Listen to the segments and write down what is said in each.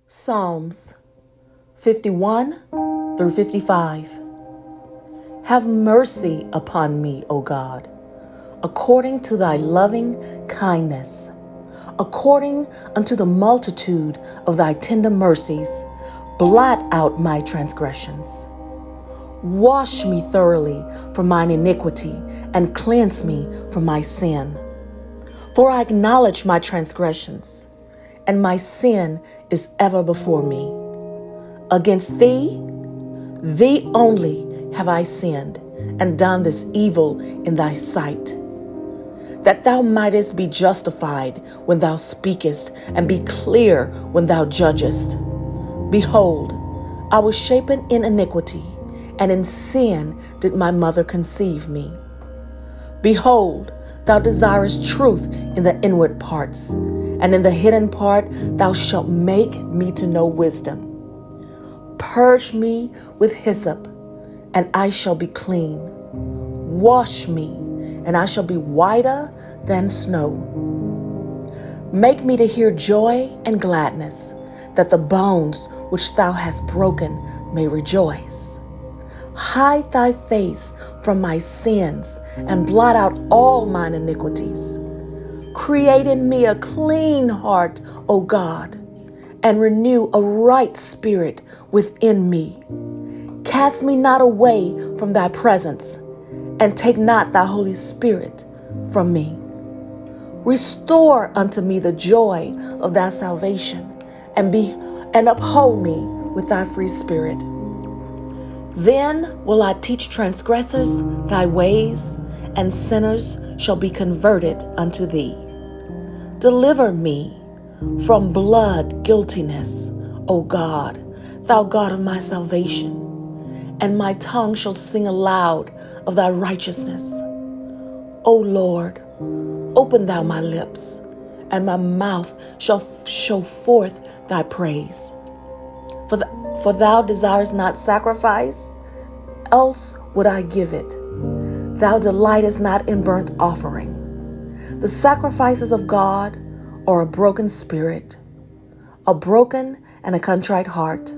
Psalms 51 through 55. Have mercy upon me, O God, according to thy loving kindness, according unto the multitude of thy tender mercies, blot out my transgressions. Wash me thoroughly from mine iniquity, and cleanse me from my sin. For I acknowledge my transgressions, and my sin is ever before me. Against thee only have I sinned, and done this evil in thy sight, that thou mightest be justified when thou speakest, and be clear when thou judgest. Behold, I was shapen in iniquity, and in sin did my mother conceive me. Behold, thou desirest truth in the inward parts, and in the hidden part thou shalt make me to know wisdom. Purge me with hyssop, and I shall be clean. Wash me, and I shall be whiter than snow. Make me to hear joy and gladness, that the bones which thou hast broken may rejoice. Hide thy face from my sins, and blot out all mine iniquities. Create in me a clean heart, O God, and renew a right spirit within me. Cast me not away from thy presence, and take not thy Holy Spirit from me. Restore unto me the joy of thy salvation, and uphold me with thy free spirit. Then will I teach transgressors thy ways, and sinners shall be converted unto thee. Deliver me from blood guiltiness, O God, thou God of my salvation, and my tongue shall sing aloud of thy righteousness. O Lord, open thou my lips, and my mouth shall show forth thy praise. For thou desirest not sacrifice, else would I give it. Thou delightest not in burnt offering. The sacrifices of God are a broken spirit, a broken and a contrite heart.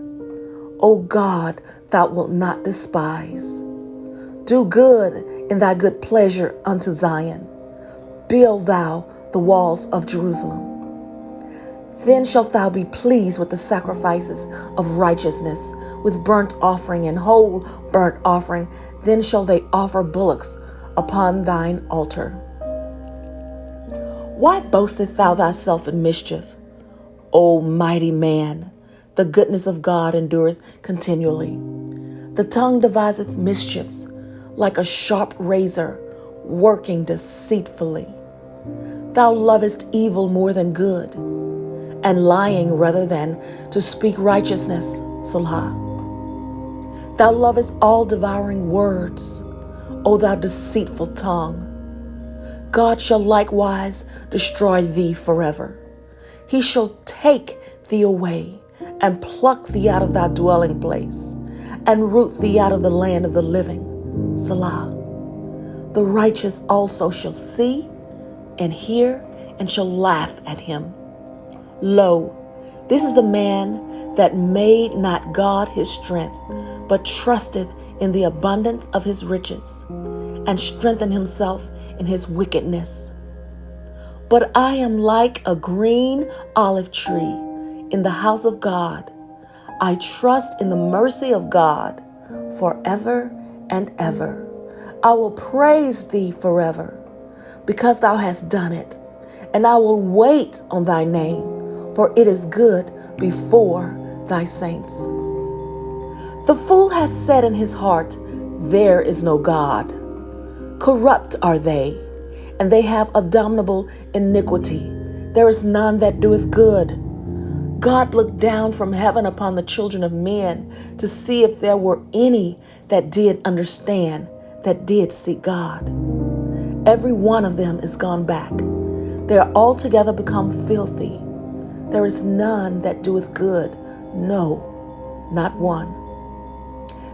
O God, thou wilt not despise. Do good in thy good pleasure unto Zion. Build thou the walls of Jerusalem. Then shalt thou be pleased with the sacrifices of righteousness, with burnt offering and whole burnt offering. Then shall they offer bullocks upon thine altar. Why boastest thou thyself in mischief, O mighty man? The goodness of God endureth continually. The tongue deviseth mischiefs, like a sharp razor, working deceitfully. Thou lovest evil more than good, and lying rather than to speak righteousness. Selah. Thou lovest all devouring words, O thou deceitful tongue. God shall likewise destroy thee forever. He shall take thee away, and pluck thee out of thy dwelling place, and root thee out of the land of the living. Selah. The righteous also shall see and hear, and shall laugh at him. Lo, this is the man that made not God his strength, but trusteth in the abundance of his riches, and strengthened himself in his wickedness. But I am like a green olive tree in the house of God. I trust in the mercy of God forever and ever. I will praise thee forever, because thou hast done it, and I will wait on thy name, for it is good before thy saints. The fool has said in his heart, there is no God. Corrupt are they, and they have abominable iniquity. There is none that doeth good. God looked down from heaven upon the children of men to see if there were any that did understand, that did seek God. Every one of them is gone back. They are altogether become filthy. There is none that doeth good, no, not one.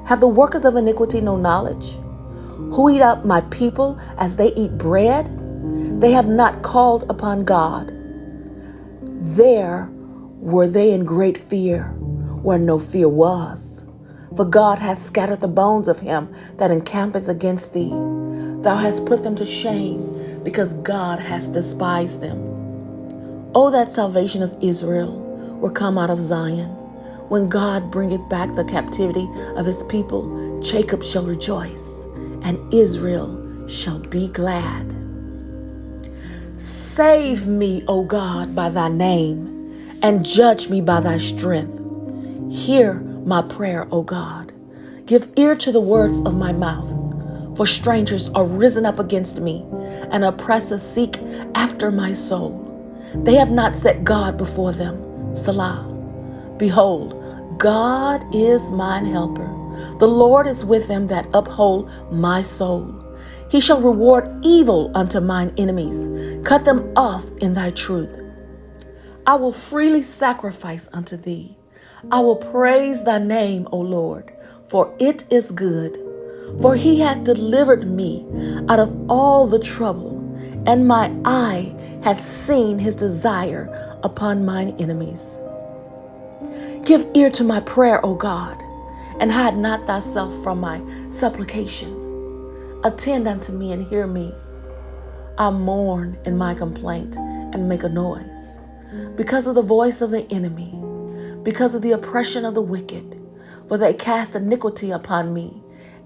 Have the workers of iniquity no knowledge? Who eat up my people as they eat bread? They have not called upon God. There were they in great fear, where no fear was. For God hath scattered the bones of him that encampeth against thee. Thou hast put them to shame, because God hath despised them. O that salvation of Israel were come out of Zion. When God bringeth back the captivity of his people, Jacob shall rejoice, and Israel shall be glad. Save me, O God, by thy name, and judge me by thy strength. Hear my prayer, O God. Give ear to the words of my mouth. For strangers are risen up against me, and oppressors seek after my soul. They have not set God before them. Selah. Behold, God is mine helper. The Lord is with them that uphold my soul. He shall reward evil unto mine enemies. Cut them off in thy truth. I will freely sacrifice unto thee. I will praise thy name, O Lord, for it is good. For he hath delivered me out of all the trouble, and my eye hath seen his desire upon mine enemies. Give ear to my prayer, O God, and hide not thyself from my supplication. Attend unto me and hear me. I mourn in my complaint and make a noise, because of the voice of the enemy, because of the oppression of the wicked. For they cast iniquity upon me,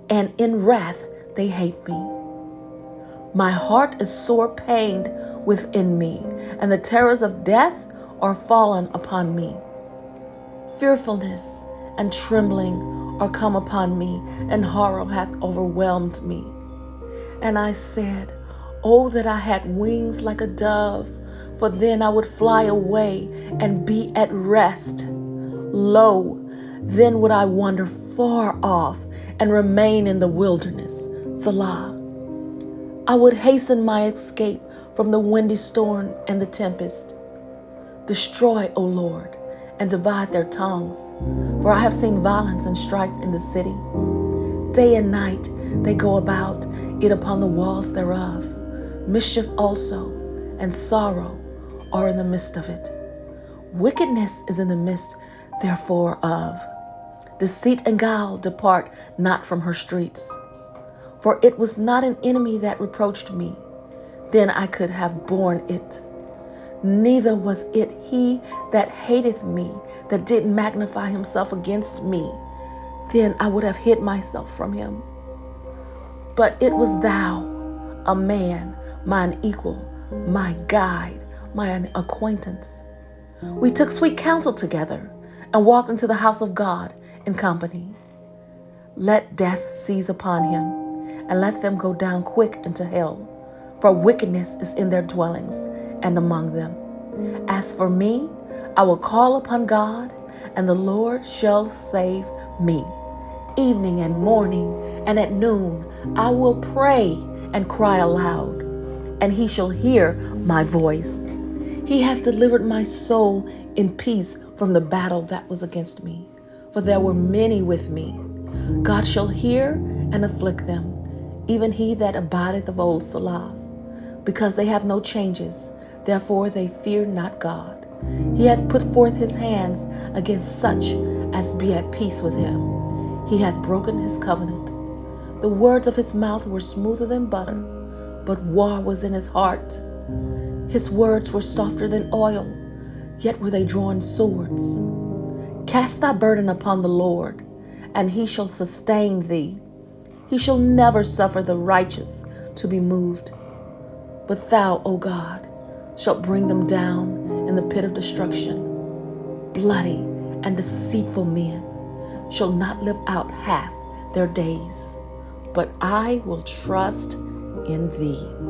and in wrath they hate me. My heart is sore pained within me, and the terrors of death are fallen upon me. Fearfulness and trembling are come upon me, and horror hath overwhelmed me. And I said, Oh, that I had wings like a dove, for then I would fly away and be at rest. Lo, then would I wander far off and remain in the wilderness. Selah. I would hasten my escape from the windy storm and the tempest. Destroy, O Lord, and divide their tongues, for I have seen violence and strife in the city. Day and night they go about it upon the walls thereof. Mischief also and sorrow are in the midst of it. Wickedness is in the midst, therefore, of. Deceit and guile depart not from her streets. For it was not an enemy that reproached me, then I could have borne it. Neither was it he that hateth me, that did magnify himself against me, then I would have hid myself from him. But it was thou, a man, mine equal, my guide, mine acquaintance. We took sweet counsel together, and walked into the house of God in company. Let death seize upon him, and let them go down quick into hell, for wickedness is in their dwellings and among them. As for me, I will call upon God, and the Lord shall save me. Evening and morning and at noon I will pray and cry aloud, and he shall hear my voice. He hath delivered my soul in peace from the battle that was against me, for there were many with me. God shall hear and afflict them, even he that abideth of old. Selah. Because they have no changes, therefore they fear not God. He hath put forth his hands against such as be at peace with him. He hath broken his covenant. The words of his mouth were smoother than butter, but war was in his heart. His words were softer than oil, yet were they drawn swords. Cast thy burden upon the Lord, and he shall sustain thee. He shall never suffer the righteous to be moved. But thou, O God, shalt bring them down in the pit of destruction. Bloody and deceitful men shall not live out half their days, but I will trust in thee.